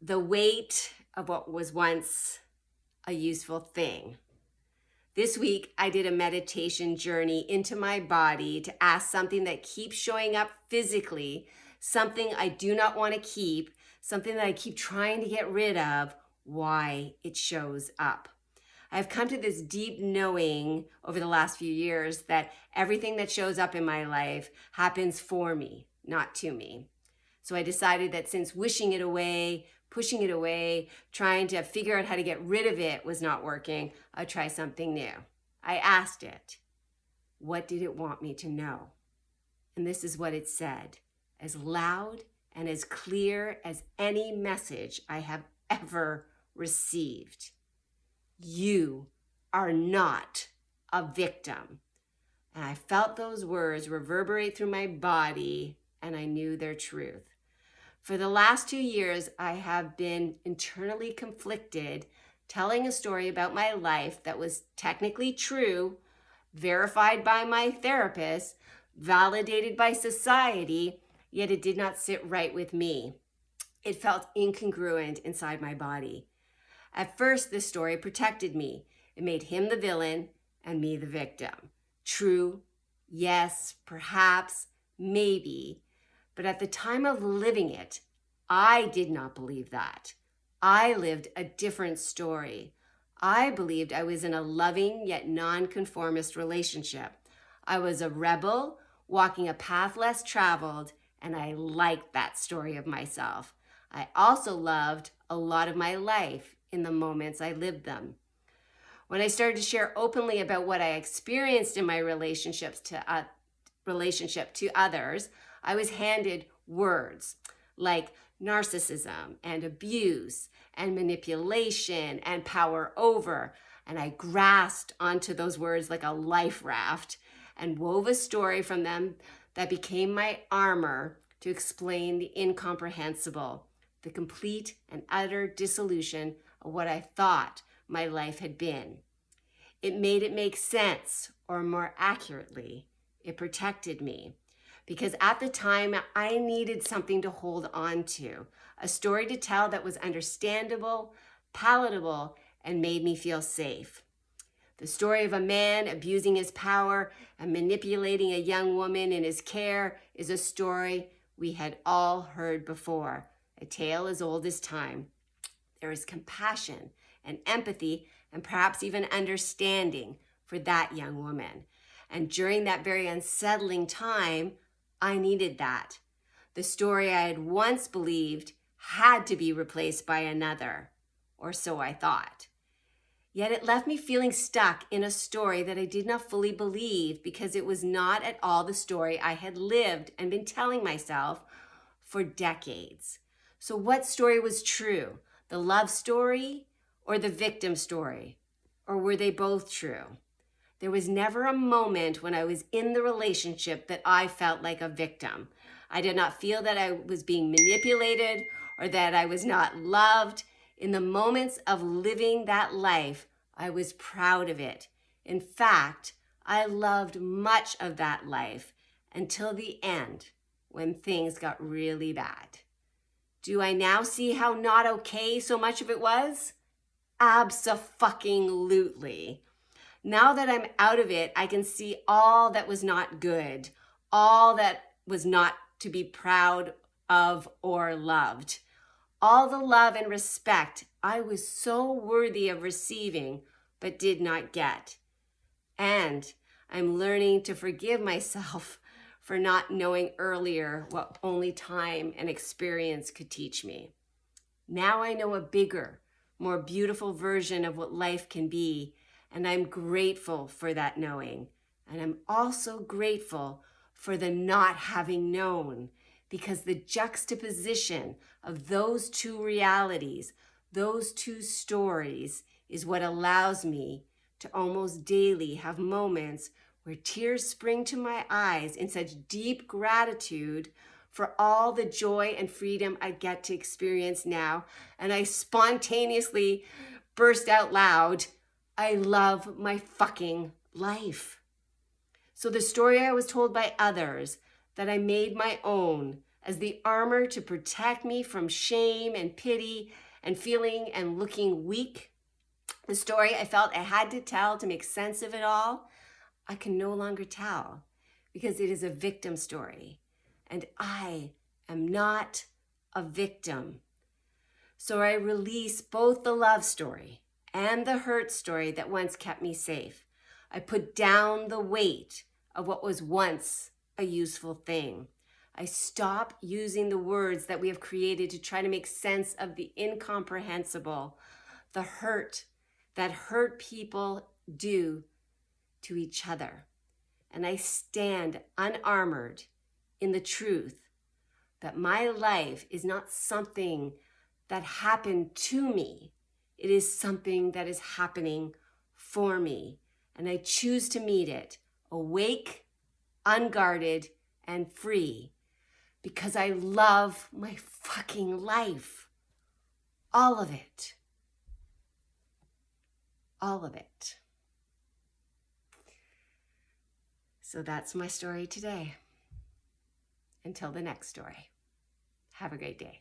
the weight of what was once a useful thing. This week, I did a meditation journey into my body to ask something that keeps showing up physically, something I do not want to keep, something that I keep trying to get rid of, why it shows up. I've come to this deep knowing over the last few years that everything that shows up in my life happens for me, not to me. So I decided that since wishing it away, pushing it away, trying to figure out how to get rid of it was not working, I'd try something new. I asked it, what did it want me to know? And this is what it said, as loud and as clear as any message I have ever received. You are not a victim. And I felt those words reverberate through my body, and I knew their truth. For the last 2 years, I have been internally conflicted, telling a story about my life that was technically true, verified by my therapist, validated by society, yet it did not sit right with me. It felt incongruent inside my body. At first, this story protected me. It made him the villain and me the victim. True, yes, perhaps, maybe. But at the time of living it, I did not believe that. I lived a different story. I believed I was in a loving yet nonconformist relationship. I was a rebel, walking a path less traveled, and I liked that story of myself. I also loved a lot of my life in the moments I lived them. When I started to share openly about what I experienced in my relationship to others, I was handed words like narcissism and abuse and manipulation and power over. And I grasped onto those words like a life raft and wove a story from them that became my armor to explain the incomprehensible, the complete and utter dissolution of what I thought my life had been. It made it make sense, or more accurately, it protected me. Because at the time, I needed something to hold on to, a story to tell that was understandable, palatable, and made me feel safe. The story of a man abusing his power and manipulating a young woman in his care is a story we had all heard before, a tale as old as time. There is compassion and empathy and perhaps even understanding for that young woman. And during that very unsettling time, I needed that. The story I had once believed had to be replaced by another, or so I thought. Yet it left me feeling stuck in a story that I did not fully believe because it was not at all the story I had lived and been telling myself for decades. So what story was true? The love story or the victim story? Or were they both true? There was never a moment when I was in the relationship that I felt like a victim. I did not feel that I was being manipulated or that I was not loved. In the moments of living that life, I was proud of it. In fact, I loved much of that life until the end when things got really bad. Do I now see how not okay so much of it was? Abso-fucking-lutely. Now that I'm out of it, I can see all that was not good, all that was not to be proud of or loved. All the love and respect I was so worthy of receiving, but did not get. And I'm learning to forgive myself for not knowing earlier what only time and experience could teach me. Now I know a bigger, more beautiful version of what life can be, and I'm grateful for that knowing. And I'm also grateful for the not having known, because the juxtaposition of those two realities, those two stories, is what allows me to almost daily have moments where tears spring to my eyes in such deep gratitude for all the joy and freedom I get to experience now. And I spontaneously burst out loud, I love my fucking life. So the story I was told by others that I made my own, as the armor to protect me from shame and pity and feeling and looking weak. The story I felt I had to tell to make sense of it all, I can no longer tell because it is a victim story. And I am not a victim. So I release both the love story and the hurt story that once kept me safe. I put down the weight of what was once a useful thing. I stop using the words that we have created to try to make sense of the incomprehensible, the hurt that hurt people do to each other. And I stand unarmored in the truth that my life is not something that happened to me. It is something that is happening for me. And I choose to meet it awake, unguarded, and free because I love my fucking life. All of it. All of it. So that's my story today. Until the next story. Have a great day.